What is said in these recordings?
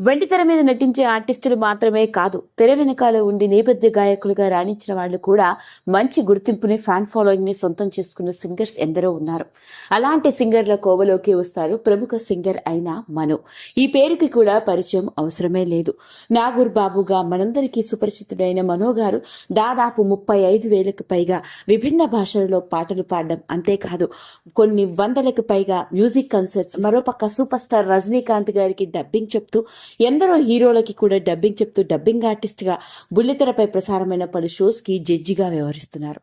వెండితెర మీద నటించే ఆర్టిస్టులు మాత్రమే కాదు, తెర వెనకాల ఉండి నేపథ్య గాయకులుగా రాణించిన వాళ్ళు కూడా మంచి గుర్తింపుని, ఫ్యాన్ ఫాలోయింగ్ ని సొంతం చేసుకున్న సింగర్స్ ఎందరో ఉన్నారు. అలాంటి సింగర్ల కోవలోకి వస్తారు ప్రముఖ సింగర్ అయిన మను. ఈ పేరుకి కూడా పరిచయం అవసరమే లేదు. నాగూర్ బాబుగా మనందరికీ సుపరిచితుడైన మనో గారు దాదాపు 35,000కు పైగా విభిన్న భాషలలో పాటలు పాడడం, అంతేకాదు కొన్ని వందలకు పైగా మ్యూజిక్ కన్సర్ట్స్, మరోపక్క సూపర్ స్టార్ రజనీకాంత్ గారికి డబ్బింగ్ చెప్తూ, ఎందరో హీరోలకి కూడా డబ్బింగ్ చెప్తూ డబ్బింగ్ ఆర్టిస్ట్ గా బుల్లితెరపై ప్రసారమైన పలు షోస్ కి జడ్జిగా వ్యవహరిస్తున్నారు.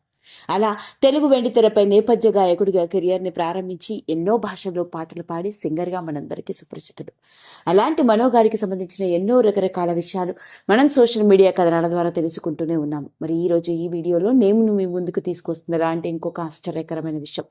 అలా తెలుగు వెండితెరపై నేపథ్య గాయకుడిగా కెరియర్ ని ప్రారంభించి ఎన్నో భాషల్లో పాటలు పాడి సింగర్ గా మనందరికీ సుపరిచితుడు. అలాంటి మనో గారికి సంబంధించిన ఎన్నో రకరకాల విషయాలు మనం సోషల్ మీడియా కథనాల ద్వారా తెలుసుకుంటూనే ఉన్నాము. మరి ఈ రోజు ఈ వీడియోలో నేను మీ ముందుకు తీసుకొస్తున్నారా అంటే ఇంకొక ఆశ్చర్యకరమైన విషయం.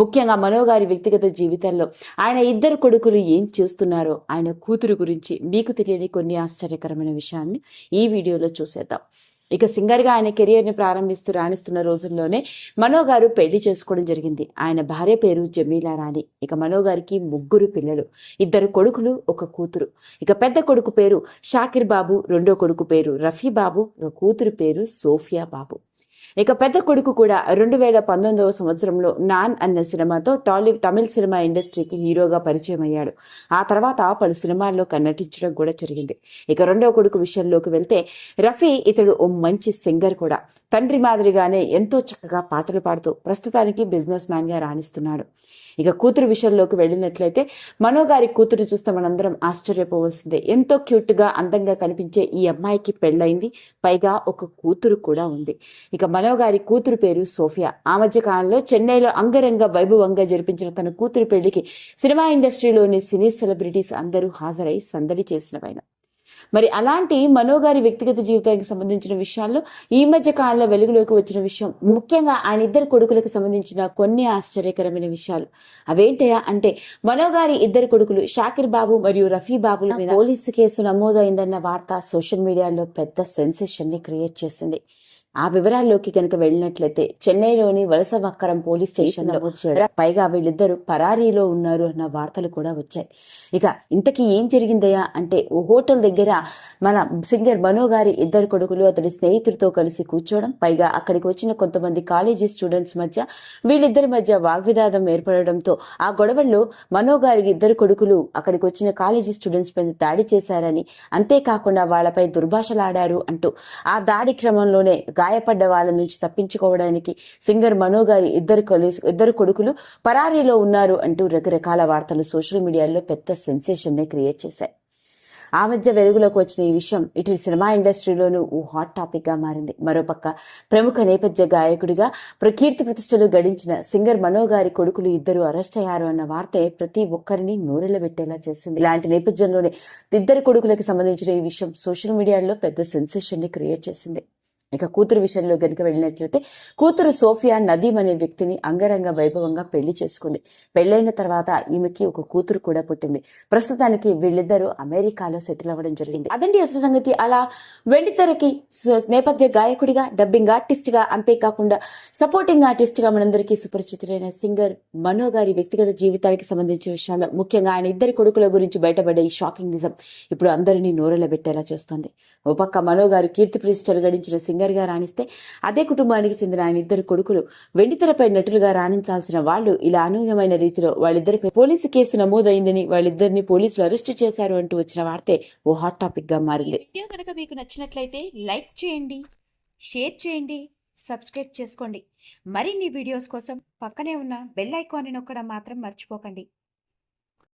ముఖ్యంగా మనో గారి వ్యక్తిగత జీవితంలో ఆయన ఇద్దరు కొడుకులు ఏం చేస్తున్నారో, ఆయన కూతురు గురించి మీకు తెలియని కొన్ని ఆశ్చర్యకరమైన విషయాన్ని ఈ వీడియోలో చూసేద్దాం. ఇక సింగర్ గా ఆయన కెరియర్ ని ప్రారంభిస్తూ రాణిస్తున్న రోజుల్లోనే మనో గారు పెళ్లి చేసుకోవడం జరిగింది. ఆయన భార్య పేరు జమీలా రాణి. ఇక మనో గారికి 3 పిల్లలు, 2 కొడుకులు, 1 కూతురు. ఇక పెద్ద కొడుకు పేరు షాకిర్ బాబు, రెండో కొడుకు పేరు రఫీ బాబు, ఇక కూతురు పేరు సోఫియా బాబు. ఇక పెద్ద కొడుకు కూడా 2019వ సంవత్సరంలో నాన్ అన్న సినిమాతో తమిళ సినిమా ఇండస్ట్రీకి హీరోగా పరిచయం అయ్యాడు. ఆ తర్వాత పలు సినిమాల్లో నటించడం కూడా జరిగింది. ఇక రెండో కొడుకు విషయంలోకి వెళ్తే రఫీ, ఇతడు ఓ మంచి సింగర్ కూడా. తండ్రి మాదిరిగానే ఎంతో చక్కగా పాటలు పాడుతూ ప్రస్తుతానికి బిజినెస్ మ్యాన్ గా రాణిస్తున్నాడు. ఇక కూతురు విషయంలోకి వెళ్ళినట్లయితే మనో గారి కూతురు చూస్తే మనందరం ఆశ్చర్యపోవలసిందే. ఎంతో క్యూట్ గా అందంగా కనిపించే ఈ అమ్మాయికి పెళ్ళైంది, పైగా ఒక కూతురు కూడా ఉంది. ఇక మనో గారి కూతురు పేరు సోఫియా. ఆ మధ్య కాలంలో చెన్నైలో అంగరంగ వైభవంగా జరిపించిన తన కూతురు పెళ్లికి సినిమా ఇండస్ట్రీలోని సినీ సెలబ్రిటీస్ అందరూ హాజరై సందడి చేసినవైన. మరి అలాంటి మనో గారి వ్యక్తిగత జీవితానికి సంబంధించిన విషయాల్లో ఈ మధ్య కాలంలో వెలుగులోకి వచ్చిన విషయం, ముఖ్యంగా ఆయన 2 కొడుకులకు సంబంధించిన కొన్ని ఆశ్చర్యకరమైన విషయాలు. అవేంటయా అంటే, మనో గారి 2 కొడుకులు షాకిర్ బాబు మరియు రఫీ బాబుల మీద పోలీసు కేసు నమోదైందన్న వార్త సోషల్ మీడియాలో పెద్ద సెన్సేషన్ ని క్రియేట్ చేసింది. ఆ వివరాల్లోకి కనుక వెళ్ళినట్లయితే, చెన్నైలోని వలస వక్కరం పోలీస్ స్టేషన్ పైగా వీళ్ళిద్దరూ పరారీలో ఉన్నారు అన్న వార్తలు కూడా వచ్చాయి. ఇక ఇంతకీ ఏం జరిగిందయా అంటే, ఓ హోటల్ దగ్గర మన సింగర్ మనో గారి 2 కొడుకులు అతడి స్నేహితుడితో కలిసి కూర్చోవడం, పైగా అక్కడికి వచ్చిన కొంతమంది కాలేజీ స్టూడెంట్స్ మధ్య వీళ్ళిద్దరి మధ్య వాగ్వివాదం ఏర్పడడంతో ఆ గొడవల్లో మనో గారి 2 కొడుకులు అక్కడికి వచ్చిన కాలేజీ స్టూడెంట్స్ పైన దాడి చేశారని, అంతేకాకుండా వాళ్లపై దుర్భాషలాడారు అంటూ, ఆ దాడి క్రమంలోనే గాయపడ్డ వాళ్ళ నుంచి తప్పించుకోవడానికి సింగర్ మనో గారి 2 కొడుకులు పరారీలో ఉన్నారు అంటూ రకరకాల వార్తలు సోషల్ మీడియాలో పెద్ద సెన్సేషన్ ని క్రియేట్ చేశాయి. ఆ మధ్య వెలుగులోకి వచ్చిన ఈ విషయం ఇటు సినిమా ఇండస్ట్రీలోనూ ఓ హాట్ టాపిక్ గా మారింది. మరోపక్క ప్రముఖ నేపథ్య గాయకుడిగా కీర్తి ప్రతిష్టలు గడించిన సింగర్ మనో గారి కొడుకులు 2 అరెస్ట్ అయ్యారు అన్న వార్తే ప్రతి ఒక్కరిని నోరెళ్లబెట్టేలా చేసింది. ఇలాంటి నేపథ్యంలోనే 2 కొడుకులకు సంబంధించిన ఈ విషయం సోషల్ మీడియాలో పెద్ద సెన్సేషన్ ని క్రియేట్ చేసింది. ఇక కూతురు విషయంలో గనుక వెళ్ళినట్లయితే, కూతురు సోఫియా నదీమ్ అనే వ్యక్తిని అంగరంగ వైభవంగా పెళ్లి చేసుకుంది. పెళ్లైన తర్వాత ఈమెకి ఒక కూతురు కూడా పుట్టింది. ప్రస్తుతానికి వీళ్ళిద్దరూ అమెరికాలో సెటిల్ అవ్వడం జరిగింది. అదండి అసలు సంగతి. అలా వెండితెరకి నేపథ్య గాయకుడిగా, డబ్బింగ్ ఆర్టిస్ట్ గా, అంతేకాకుండా సపోర్టింగ్ ఆర్టిస్ట్ గా మనందరికీ సుపరిచితుడైన సింగర్ మనో గారి వ్యక్తిగత జీవితానికి సంబంధించిన విషయాల్లో, ముఖ్యంగా ఆయన 2 కొడుకుల గురించి బయటపడే ఈ షాకింగ్ నిజం ఇప్పుడు అందరినీ నోరెళ్లబెట్టేలా చేస్తోంది. ఓ పక్క మనో గారు కీర్తి ప్రతిష్టలు గడించిన సింగర్ గా రాణిస్తే, అదే కుటుంబానికి చెందిన ఆయన 2 కొడుకులు వెండితెరపై నటులుగా రాణించాల్సిన వాళ్ళు ఇలా అనూహ్యమైన రీతిలో వాళ్ళిద్దరిపై పోలీసు కేసు నమోదైందని, వాళ్ళిద్దరిని పోలీసులు అరెస్టు చేశారు అంటూ వచ్చిన వార్తే ఓ హాట్ టాపిక్ గా మారింది. వీడియో కనుక మీకు నచ్చినట్లయితే లైక్ చేయండి, షేర్ చేయండి, సబ్స్క్రైబ్ చేసుకోండి. మరిన్ని వీడియోస్ కోసం పక్కనే ఉన్న బెల్ ఐకాన్ని నొక్కడం మాత్రం మర్చిపోకండి.